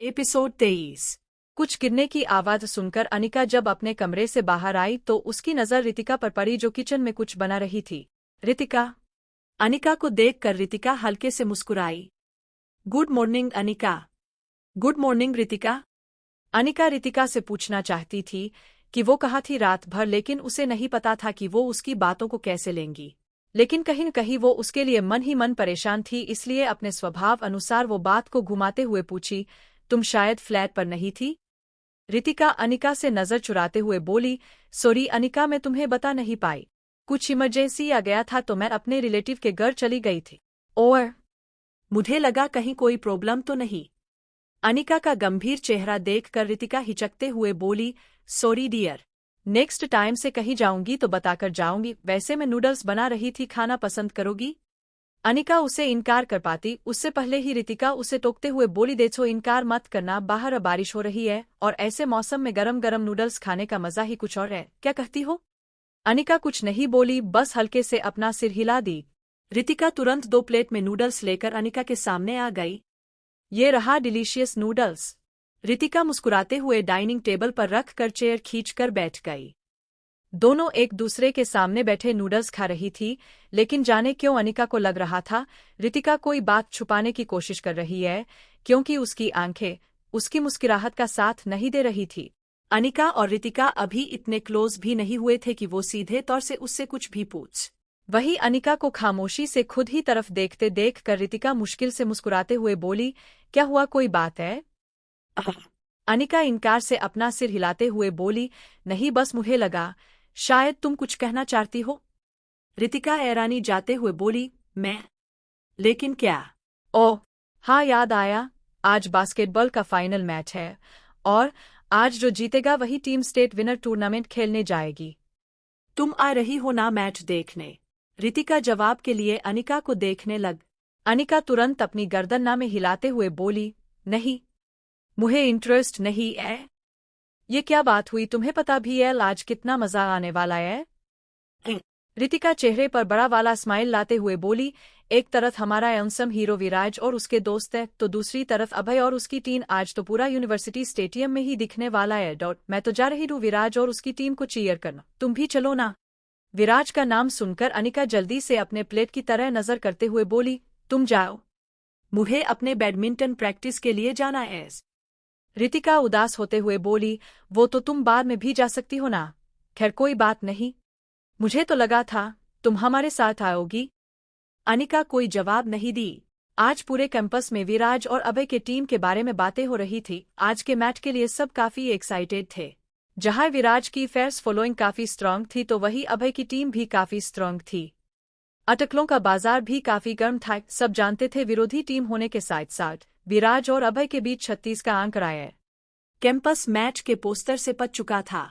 Episode 23। कुछ गिरने की आवाज सुनकर अनिका जब अपने कमरे से बाहर आई तो उसकी नजर रितिका पर पड़ी जो किचन में कुछ बना रही थी। रितिका। अनिका को देखकर रितिका हल्के से मुस्कुराई। Good morning Anika. Good morning Ritika. Anika Ritika से पूछना चाहती थी कि वो कहाँ थी रात भर, लेकिन उसे नहीं पता था कि वो उसकी बातों को कैसे लेंगी। लेकिन कहीं न कहीं वो उसके लिए मन ही मन परेशान थी, इसलिए अपने स्वभाव अनुसार वो बात को घुमाते हुए पूछी, तुम शायद फ्लैट पर नहीं थी? रितिका अनिका से नजर चुराते हुए बोली, सॉरी अनिका, मैं तुम्हें बता नहीं पाई। कुछ इमरजेंसी आ गया था तो मैं अपने रिलेटिव के घर चली गई थी। और मुझे लगा कहीं कोई प्रॉब्लम तो नहीं। अनिका का गंभीर चेहरा देखकर रितिका हिचकते हुए बोली, सॉरी डियर, नेक्स्ट टाइम से कहीं जाऊंगी तो बताकर जाऊंगी। वैसे मैं नूडल्स बना रही थी, खाना पसंद करोगी? अनिका उसे इनकार कर पाती उससे पहले ही रितिका उसे टोकते हुए बोली, देखो इनकार मत करना, बाहर बारिश हो रही है और ऐसे मौसम में गरम गरम नूडल्स खाने का मजा ही कुछ और है, क्या कहती हो? अनिका कुछ नहीं बोली, बस हल्के से अपना सिर हिला दी। रितिका तुरंत 2 प्लेट में नूडल्स लेकर अनिका के सामने आ गई। ये रहा डिलीशियस नूडल्स। रितिका मुस्कुराते हुए डाइनिंग टेबल पर रख कर चेयर खींचकर बैठ गई। दोनों एक दूसरे के सामने बैठे नूडल्स खा रही थी, लेकिन जाने क्यों अनिका को लग रहा था रितिका कोई बात छुपाने की कोशिश कर रही है, क्योंकि उसकी आंखें उसकी मुस्कुराहट का साथ नहीं दे रही थी। अनिका और रितिका अभी इतने क्लोज भी नहीं हुए थे कि वो सीधे तौर से उससे कुछ भी पूछ। वही अनिका को खामोशी से खुद ही तरफ देखते देख कर रितिका मुश्किल से मुस्कुराते हुए बोली, क्या हुआ, कोई बात है? अनिका इनकार से अपना सिर हिलाते हुए बोली, नहीं, बस मुझे लगा शायद तुम कुछ कहना चाहती हो। रितिका हैरानी जाते हुए बोली, मैं? लेकिन क्या? ओह हाँ, याद आया, आज बास्केटबॉल का फाइनल मैच है और आज जो जीतेगा वही टीम स्टेट विनर टूर्नामेंट खेलने जाएगी। तुम आ रही हो ना मैच देखने? रितिका जवाब के लिए अनिका को देखने लग। अनिका तुरंत अपनी गर्दन ना में हिलाते हुए बोली, नहीं, मुझे इंटरेस्ट नहीं है। ये क्या बात हुई, तुम्हें पता भी है आज कितना मजा आने वाला है? रितिका चेहरे पर बड़ा वाला स्माइल लाते हुए बोली, एक तरफ हमारा अनसम हीरो विराज और उसके दोस्त है, तो दूसरी तरफ अभय और उसकी टीम। आज तो पूरा यूनिवर्सिटी स्टेडियम में ही दिखने वाला है। मैं तो जा रही हूँ विराज और उसकी टीम को चीयर करना, तुम भी चलो ना? विराज का नाम सुनकर अनिका जल्दी से अपने प्लेट की तरह नजर करते हुए बोली, तुम जाओ, मुझे अपने बैडमिंटन प्रैक्टिस के लिए जाना है। रितिका उदास होते हुए बोली, वो तो तुम बाद में भी जा सकती हो ना। खैर कोई बात नहीं, मुझे तो लगा था तुम हमारे साथ आओगी। अनिका कोई जवाब नहीं दी। आज पूरे कैंपस में विराज और अभय के टीम के बारे में बातें हो रही थी। आज के मैच के लिए सब काफी एक्साइटेड थे। जहां विराज की फैंस फॉलोइंग काफी स्ट्रांग थी तो वही अभय की टीम भी काफी स्ट्रांग थी। अटकलों का बाजार भी काफी गर्म था। सब जानते थे विरोधी टीम होने के साथ साथ विराज और अभय के बीच 36 का अंक आया है। कैंपस मैच के पोस्टर से पच चुका था।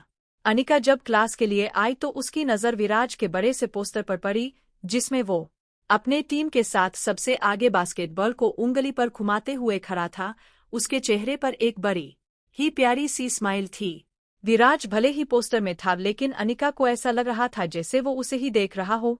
अनिका जब क्लास के लिए आई तो उसकी नजर विराज के बड़े से पोस्टर पर पड़ी, जिसमें वो अपने टीम के साथ सबसे आगे बास्केटबॉल को उंगली पर घुमाते हुए खड़ा था। उसके चेहरे पर एक बड़ी ही प्यारी सी स्माइल थी। विराज भले ही पोस्टर में था, लेकिन अनिका को ऐसा लग रहा था जैसे वो उसे ही देख रहा हो।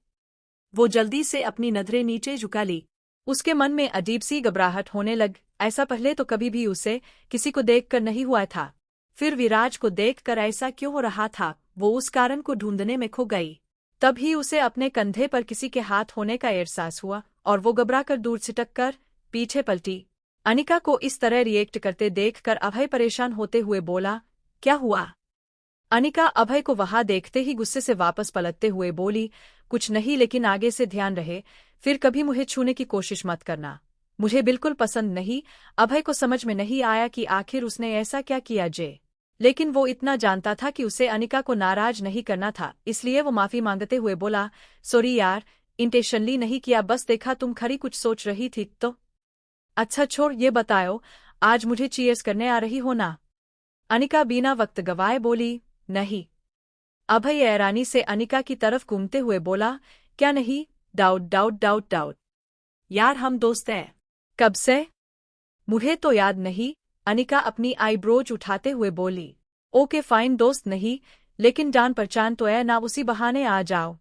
वो जल्दी से अपनी नजरें नीचे झुका ली। उसके मन में अजीब सी घबराहट होने लग। ऐसा पहले तो कभी भी उसे किसी को देखकर नहीं हुआ था। फिर विराज को देखकर ऐसा क्यों हो रहा था, वो उस कारण को ढूंढने में खो गई। तभी उसे अपने कंधे पर किसी के हाथ होने का एहसास हुआ और वो घबराकर दूर छिटक कर पीछे पलटी। अनिका को इस तरह रिएक्ट करते देखकर अभय परेशान होते हुए बोला, क्या हुआ? अनिका अभय को वहां देखते ही गुस्से से वापस पलटते हुए बोली, कुछ नहीं, लेकिन आगे से ध्यान रहे, फिर कभी मुझे छूने की कोशिश मत करना, मुझे बिल्कुल पसंद नहीं। अभय को समझ में नहीं आया कि आखिर उसने ऐसा क्या किया लेकिन वो इतना जानता था कि उसे अनिका को नाराज नहीं करना था, इसलिए वो माफी मांगते हुए बोला, सॉरी यार, इंटेंशनली नहीं किया, बस देखा तुम खरी कुछ सोच रही थी तो। अच्छा छोड़, ये बताओ आज मुझे चीयर्स करने आ रही हो ना? अनिका बिना वक्त गवाए बोली, नहीं। अभय हैरानी से अनिका की तरफ घूमते हुए बोला, क्या नहीं? डाउट डाउट डाउट डाउट, यार हम दोस्त हैं। कब से? मुझे तो याद नहीं। अनिका अपनी आईब्रोज उठाते हुए बोली, ओके फाइन, दोस्त नहीं, लेकिन जान पहचान तो है ना, उसी बहाने आ जाओ।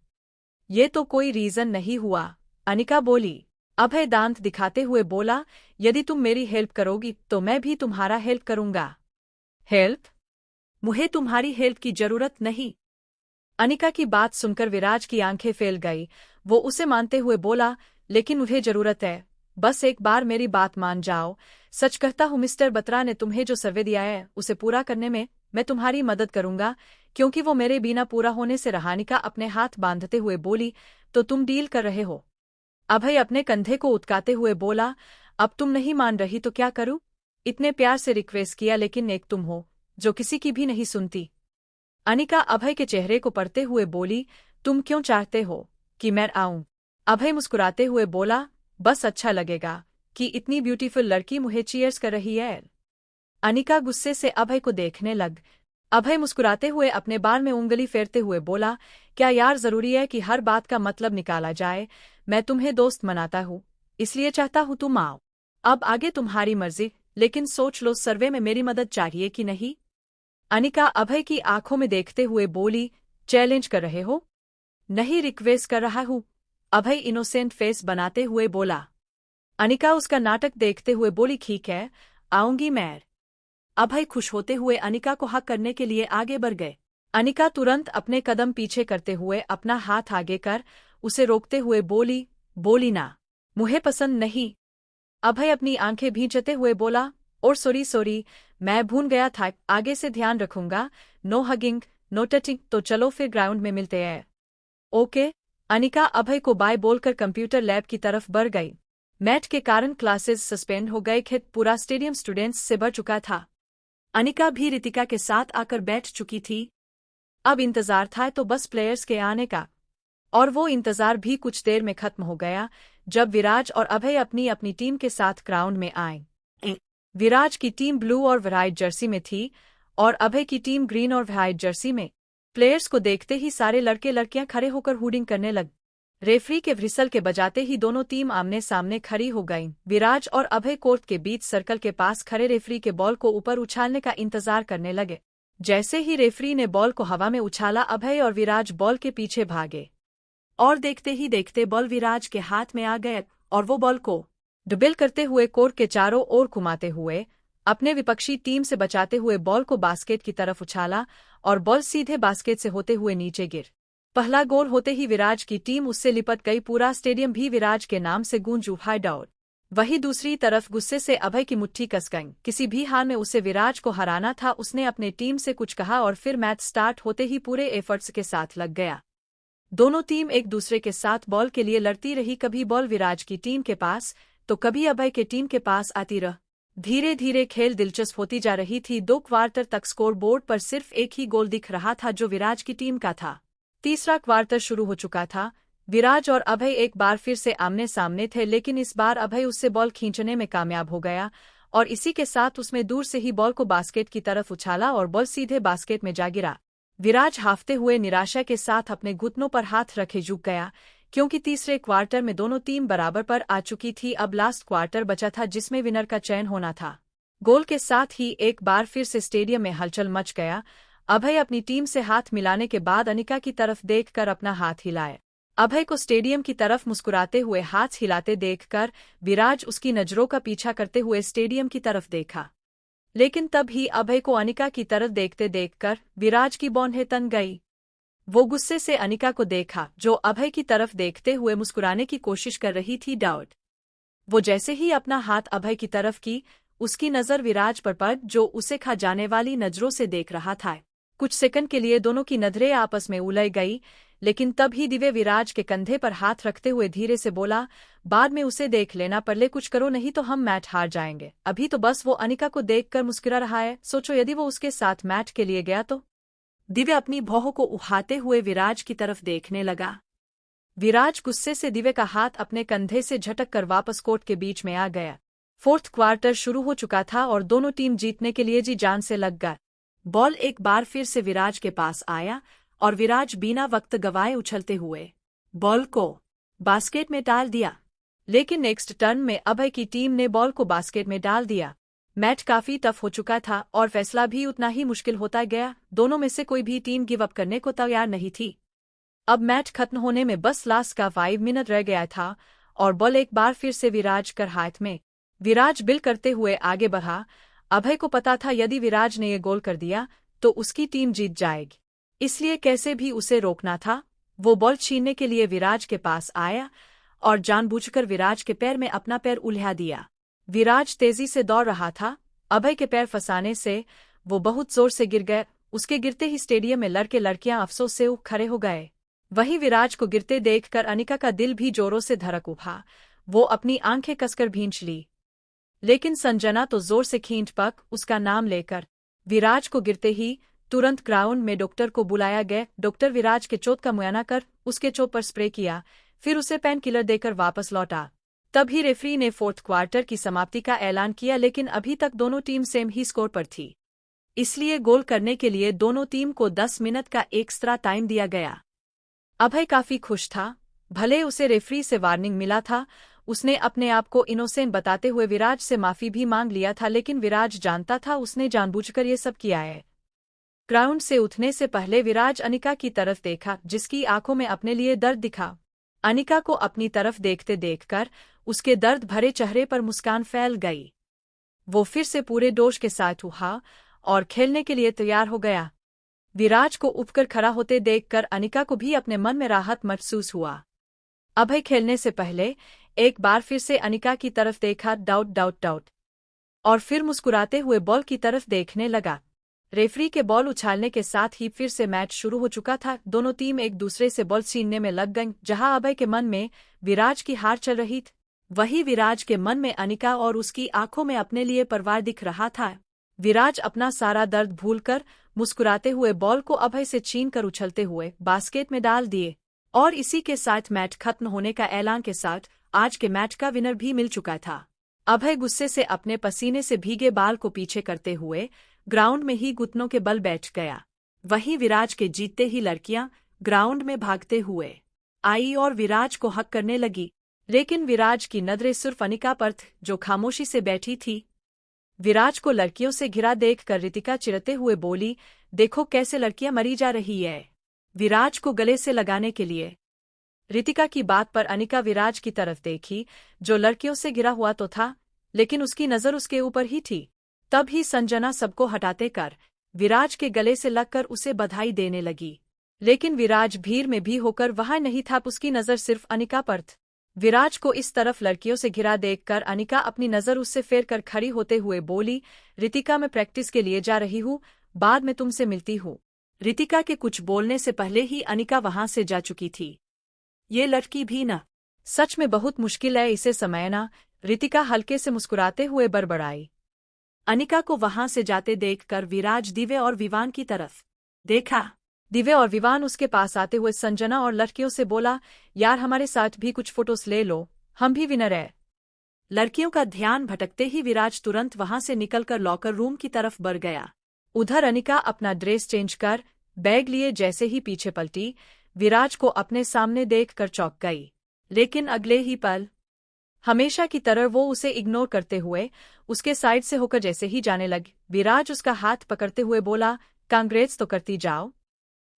ये तो कोई रीजन नहीं हुआ, अनिका बोली। अभय दांत दिखाते हुए बोला, यदि तुम मेरी हेल्प करोगी तो मैं भी तुम्हारा हेल्प करूंगा। हेल्प? मुझे तुम्हारी हेल्प की जरूरत नहीं। अनिका की बात सुनकर विराज की आंखें फैल गई। वो उसे मानते हुए बोला, लेकिन मुझे जरूरत है। बस एक बार मेरी बात मान जाओ। सच कहता हूँ मिस्टर बत्रा ने तुम्हें जो सर्वे दिया है उसे पूरा करने में मैं तुम्हारी मदद करूंगा, क्योंकि वो मेरे बिना पूरा होने से रहा। अनिका अपने हाथ बांधते हुए बोली, तो तुम डील कर रहे हो? अभय अपने कंधे को उतकाते हुए बोला, अब तुम नहीं मान रही तो क्या करूं? इतने प्यार से रिक्वेस्ट किया, लेकिन एक तुम हो जो किसी की भी नहीं सुनती। अनिका अभय के चेहरे को पढ़ते हुए बोली, तुम क्यों चाहते हो कि मैं आऊं? अभय मुस्कुराते हुए बोला, बस अच्छा लगेगा कि इतनी ब्यूटीफुल लड़की मुझे चीयर्स कर रही है। अनिका गुस्से से अभय को देखने लग। अभय मुस्कुराते हुए अपने बाल में उंगली फेरते हुए बोला, क्या यार जरूरी है कि हर बात का मतलब निकाला जाए? मैं तुम्हें दोस्त मनाता हूँ, इसलिए चाहता हूँ तुम आओ। अब आगे तुम्हारी मर्जी, लेकिन सोच लो सर्वे में मेरी मदद चाहिए कि नहीं? अनिका अभय की आंखों में देखते हुए बोली, चैलेंज कर रहे हो? नहीं, रिक्वेस्ट कर रहा हूँ। अभय इनोसेंट फेस बनाते हुए बोला। अनिका उसका नाटक देखते हुए बोली, ठीक है, आऊंगी मैं। अभय खुश होते हुए अनिका को हक करने के लिए आगे बढ़ गए। अनिका तुरंत अपने कदम पीछे करते हुए अपना हाथ आगे कर उसे रोकते हुए बोली ना, मुझे पसंद नहीं। अभय अपनी आंखें भींचते हुए बोला, और सॉरी, मैं भूल गया था, आगे से ध्यान रखूंगा। No hugging, no touching. तो चलो फिर ग्राउंड में मिलते हैं। ओके। अनिका अभय को बाय बोलकर कंप्यूटर लैब की तरफ बढ़ गई। मैच के कारण क्लासेस सस्पेंड हो गए थे, पूरा स्टेडियम स्टूडेंट्स से भर चुका था। अनिका भी रितिका के साथ आकर बैठ चुकी थी। अब इंतजार था तो बस प्लेयर्स के आने का, और वो इंतजार भी कुछ देर में खत्म हो गया जब विराज और अभय अपनी अपनी टीम के साथ ग्राउंड में आए। विराज की टीम ब्लू और व्हाइट जर्सी में थी और अभय की टीम ग्रीन और व्हाइट जर्सी में। प्लेयर्स को देखते ही सारे लड़के लड़कियां खड़े होकर हुडिंग करने लग। रेफरी के व्हिसल के बजाते ही दोनों टीम आमने सामने खड़ी हो गईं। विराज और अभय कोर्ट के बीच सर्कल के पास खड़े रेफरी के बॉल को ऊपर उछालने का इंतजार करने लगे। जैसे ही रेफरी ने बॉल को हवा में उछाला, अभय और विराज बॉल के पीछे भागे और देखते ही देखते बॉल विराज के हाथ में आ गए और वो बॉल को डबल करते हुए कोर्ट के चारों ओर घुमाते हुए अपने विपक्षी टीम से बचाते हुए बॉल को बास्केट की तरफ उछाला और बॉल सीधे बास्केट से होते हुए नीचे गिर। पहला गोल होते ही विराज की टीम उससे लिपट गई। पूरा स्टेडियम भी विराज के नाम से गूंज उठा। डाउट। वहीं दूसरी तरफ गुस्से से अभय की मुट्ठी कस गई। किसी भी हाल में उसे विराज को हराना था। उसने अपने टीम से कुछ कहा और फिर मैच स्टार्ट होते ही पूरे एफर्ट्स के साथ लग गया। दोनों टीम एक दूसरे के साथ बॉल के लिए लड़ती रही। कभी बॉल विराज की टीम के पास तो कभी अभय के टीम के पास आती रह। धीरे धीरे खेल दिलचस्प होती जा रही थी। 2 क्वार्टर तक स्कोर बोर्ड पर सिर्फ एक ही गोल दिख रहा था जो विराज की टीम का था। तीसरा क्वार्टर शुरू हो चुका था। विराज और अभय एक बार फिर से आमने सामने थे, लेकिन इस बार अभय उससे बॉल खींचने में कामयाब हो गया और इसी के साथ उसने दूर से ही बॉल को बास्केट की तरफ उछाला और बॉल सीधे बास्केट में जा गिरा। विराज हाफते हुए निराशा के साथ अपने घुटनों पर हाथ रखे झुक गया, क्योंकि तीसरे क्वार्टर में दोनों टीम बराबर पर आ चुकी थी। अब लास्ट क्वार्टर बचा था जिसमें विनर का चयन होना था। गोल के साथ ही एक बार फिर से स्टेडियम में हलचल मच गया। अभय अपनी टीम से हाथ मिलाने के बाद अनिका की तरफ देखकर अपना हाथ हिलाए। अभय को स्टेडियम की तरफ मुस्कुराते हुए हाथ हिलाते देखकर विराज उसकी नजरों का पीछा करते हुए स्टेडियम की तरफ देखा, लेकिन तब ही अभय को अनिका की तरफ देखते देखकर विराज की बौंहें तन गई। वो गुस्से से अनिका को देखा जो अभय की तरफ देखते हुए मुस्कुराने की कोशिश कर रही थी। डाउट। वो जैसे ही अपना हाथ अभय की तरफ की, उसकी नजर विराज पर पड़ जो उसे खा जाने वाली नजरों से देख रहा था। कुछ सेकंड के लिए दोनों की नजरें आपस में उलझ गई, लेकिन तब ही दिव्य विराज के कंधे पर हाथ रखते हुए धीरे से बोला, बाद में उसे देख लेना, पहले कुछ करो नहीं तो हम मैच हार जाएंगे। अभी तो बस वो अनिका को देखकर मुस्कुरा रहा है, सोचो यदि वो उसके साथ मैच के लिए गया तो। दिव्य अपनी भौहों को उठाते हुए विराज की तरफ देखने लगा। विराज गुस्से से दिव्य का हाथ अपने कंधे से झटक कर वापस कोर्ट के बीच में आ गया। फोर्थ क्वार्टर शुरू हो चुका था और दोनों टीम जीतने के लिए जी जान से लग गए। बॉल एक बार फिर से विराज के पास आया और विराज बिना वक्त गवाए उछलते हुए बॉल को बास्केट में डाल दिया, लेकिन नेक्स्ट टर्न में अभय की टीम ने बॉल को बास्केट में डाल दिया। मैच काफी टफ हो चुका था और फैसला भी उतना ही मुश्किल होता गया। दोनों में से कोई भी टीम गिव अप करने को तैयार नहीं थी। अब मैच खत्म होने में बस लास्ट का 5 मिनट रह गया था और बॉल एक बार फिर से विराज कर हाथ में। विराज बिल करते हुए आगे बढ़ा। अभय को पता था यदि विराज ने ये गोल कर दिया तो उसकी टीम जीत जाएगी, इसलिए कैसे भी उसे रोकना था। वो बॉल छीनने के लिए विराज के पास आया और जानबूझकर विराज के पैर में अपना पैर उल्हा दिया। विराज तेजी से दौड़ रहा था। अभय के पैर फंसाने से वो बहुत जोर से गिर गए। उसके गिरते ही स्टेडियम में लड़के लड़कियां अफसोस से उठ खड़े हो गए। वहीं विराज को गिरते देखकर अनिका का दिल भी जोरों से धड़क उठा। वो अपनी आंखें कसकर भींच ली, लेकिन संजना तो जोर से खींच पक उसका नाम लेकर। विराज को गिरते ही तुरंत ग्राउंड में डॉक्टर को बुलाया गया। डॉक्टर विराज के चोट का मुआयना कर उसके चोट पर स्प्रे किया, फिर उसे पेन किलर देकर वापस लौटा। तभी रेफरी ने फोर्थ क्वार्टर की समाप्ति का ऐलान किया, लेकिन अभी तक दोनों टीम सेम ही स्कोर पर थी, इसलिए गोल करने के लिए दोनों टीम को 10 मिनट का एक्स्ट्रा टाइम दिया गया। अभय काफी खुश था। भले उसे रेफरी से वार्निंग मिला था, उसने अपने आप को इनोसेंट बताते हुए विराज से माफी भी मांग लिया था, लेकिन विराज जानता था उसने जानबूझकर ये सब किया है। ग्राउंड से उठने से पहले विराज अनिका की तरफ देखा, जिसकी आंखों में अपने लिए दर्द दिखा। अनिका को अपनी तरफ देखते देखकर उसके दर्द भरे चेहरे पर मुस्कान फैल गई। वो फिर से पूरे जोश के साथ उठा और खेलने के लिए तैयार हो गया। विराज को उठकर खड़ा होते देखकर अनिका को भी अपने मन में राहत महसूस हुआ। अभय खेलने से पहले एक बार फिर से अनिका की तरफ देखा, डाउट डाउट डाउट, और फिर मुस्कुराते हुए बॉल की तरफ देखने लगा। रेफरी के बॉल उछालने के साथ ही फिर से मैच शुरू हो चुका था। दोनों टीम एक दूसरे से बॉल छीनने में लग गईं। जहां अभय के मन में विराज की हार चल रही थी, वहीं विराज के मन में अनिका और उसकी आंखों में अपने लिए परिवार दिख रहा था। विराज अपना सारा दर्द भूलकर मुस्कुराते हुए बॉल को अभय से छीन कर उछलते हुए बास्केट में डाल दिए, और इसी के साथ मैच खत्म होने का ऐलान के साथ आज के मैच का विनर भी मिल चुका था। अभय गुस्से से अपने पसीने से भीगे बाल को पीछे करते हुए ग्राउंड में ही घुटनों के बल बैठ गया। वहीं विराज के जीतते ही लड़कियां ग्राउंड में भागते हुए आई और विराज को हक करने लगी, लेकिन विराज की नजरें सिर्फ अनिका पर थी, जो खामोशी से बैठी थी। विराज को लड़कियों से घिरा देखकर रितिका चिढ़ते हुए बोली, देखो कैसे लड़कियां मरी जा रही है, विराज को गले से लगाने के लिए। रितिका की बात पर अनिका विराज की तरफ देखी, जो लड़कियों से घिरा हुआ तो था, लेकिन उसकी नजर उसके ऊपर ही थी। तब ही संजना सबको हटाते कर विराज के गले से लगकर उसे बधाई देने लगी, लेकिन विराज भीड़ में भी होकर वहां नहीं था। उसकी नजर सिर्फ अनिका पर थी। विराज को इस तरफ लड़कियों से घिरा देखकर अनिका अपनी नजर उससे फेर कर खड़ी होते हुए बोली, रितिका मैं प्रैक्टिस के लिए जा रही हूँ, बाद में तुमसे मिलती हूँ। रितिका के कुछ बोलने से पहले ही अनिका वहां से जा चुकी थी। ये लड़की भी ना, सच में बहुत मुश्किल है इसे समझना, रितिका हल्के से मुस्कुराते हुए बड़बड़ाई। अनिका को वहां से जाते देखकर विराज दिव्य और विवान की तरफ देखा। दिव्य और विवान उसके पास आते हुए संजना और लड़कियों से बोला, यार हमारे साथ भी कुछ फोटोस ले लो, हम भी विनर है। लड़कियों का ध्यान भटकते ही विराज तुरंत वहां से निकलकर लॉकर रूम की तरफ बढ़ गया। उधर अनिका अपना ड्रेस चेंज कर बैग लिए जैसे ही पीछे पलटी, विराज को अपने सामने देखकर चौंक गई, लेकिन अगले ही पल हमेशा की तरह वो उसे इग्नोर करते हुए उसके साइड से होकर जैसे ही जाने लगी। विराज उसका हाथ पकड़ते हुए बोला, कांग्रेट्स तो करती जाओ।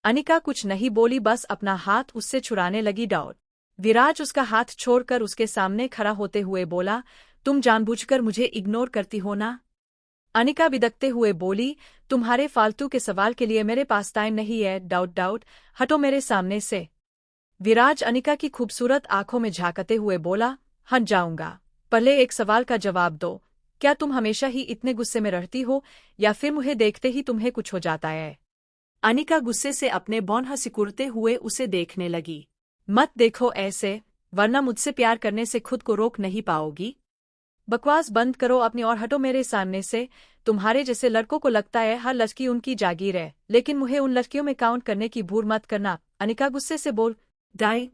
अनिका कुछ नहीं बोली, बस अपना हाथ उससे छुड़ाने लगी। डाउट विराज उसका हाथ छोड़कर उसके सामने खड़ा होते हुए बोला, तुम जानबूझकर मुझे इग्नोर करती हो ना। अनिका बिदकते हुए बोली, तुम्हारे फालतू के सवाल के लिए मेरे पास टाइम नहीं है। डाउट डाउट हटो मेरे सामने से। विराज अनिका की खूबसूरत आंखों में झांकते हुए बोला, हट जाऊंगा, पहले एक सवाल का जवाब दो, क्या तुम हमेशा ही इतने गुस्से में रहती हो या फिर मुझे देखते ही तुम्हें कुछ हो जाता है। अनिका गुस्से से अपने बौन सिकुड़ते हुए उसे देखने लगी। मत देखो ऐसे, वरना मुझसे प्यार करने से खुद को रोक नहीं पाओगी। बकवास बंद करो अपनी और हटो मेरे सामने से। तुम्हारे जैसे लड़कों को लगता है हर लड़की उनकी जागीर है, लेकिन मुझे उन लड़कियों में काउंट करने की भूल मत करना। अनिका गुस्से से बोल डाई।